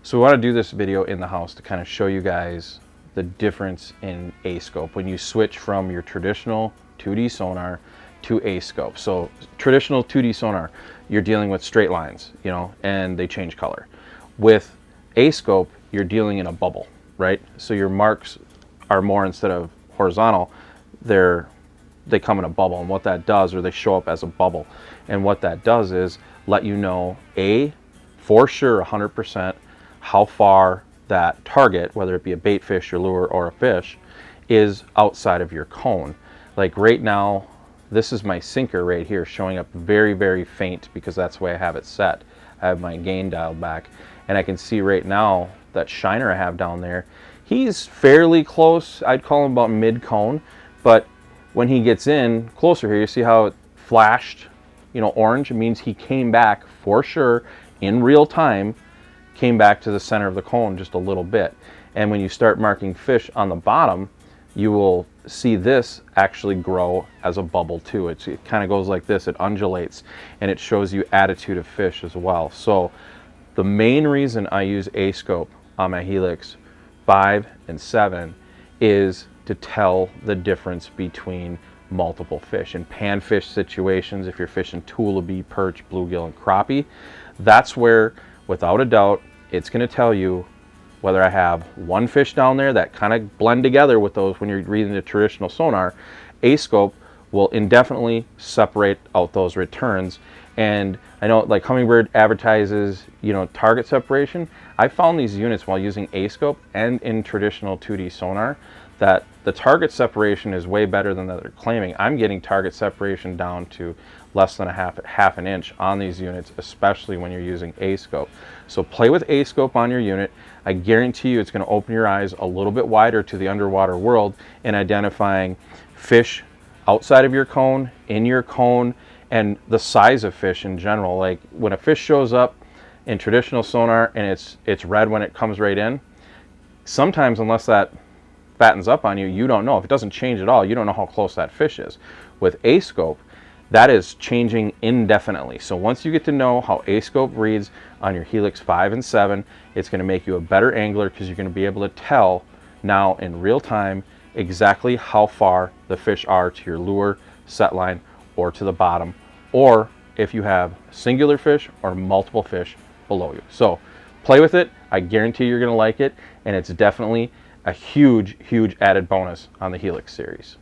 So we want to do this video in the house to kind of show you guys the difference in A-Scope when you switch from your traditional 2D sonar to A-Scope. So traditional 2D sonar, you're dealing with straight lines, you know, and they change color. With A-Scope, you're dealing in a bubble, right? So your marks are more, instead of horizontal, they come in a bubble, and what that does, or they show up as a bubble, and what that does is let you know, for sure 100% how far that target, whether it be a bait fish, your lure, or a fish, is outside of your cone. Like right now, this is my sinker right here, showing up very, very faint because that's the way I have it set. I have my gain dialed back, and I can see right now that shiner I have down there, he's fairly close. I'd call him about mid-cone, but when he gets in closer here, you see how it flashed, you know, orange? It means he came back for sure in real time, came back to the center of the cone just a little bit. And when you start marking fish on the bottom, you will see this actually grow as a bubble too. It kind of goes like this, it undulates, and it shows you attitude of fish as well. So the main reason I use A-Scope on my Helix 5 and 7 is to tell the difference between multiple fish. In panfish situations, if you're fishing tulipy, perch, bluegill, and crappie, that's where, without a doubt, it's going to tell you whether I have one fish down there that kind of blend together with those when you're reading the traditional sonar. A-Scope will indefinitely separate out those returns. And I know, like, Humminbird advertises, you know, target separation. I found these units while using A-Scope and in traditional 2D sonar that the target separation is way better than that they're claiming. I'm getting target separation down to less than half an inch on these units, especially when you're using A-Scope. So play with A-Scope on your unit. I guarantee you it's going to open your eyes a little bit wider to the underwater world in identifying fish outside of your cone, in your cone, and the size of fish in general. Like when a fish shows up in traditional sonar and it's red when it comes right in, sometimes, unless that fattens up on you, you don't know. If it doesn't change at all, you don't know how close that fish is. With A-Scope, that is changing indefinitely. So once you get to know how A-Scope reads on your Helix 5 and 7, it's going to make you a better angler because you're going to be able to tell now in real time exactly how far the fish are to your lure, set line, or to the bottom, or if you have singular fish or multiple fish below you. So play with it. I guarantee you're going to like it, and it's definitely a huge, huge added bonus on the Helix series.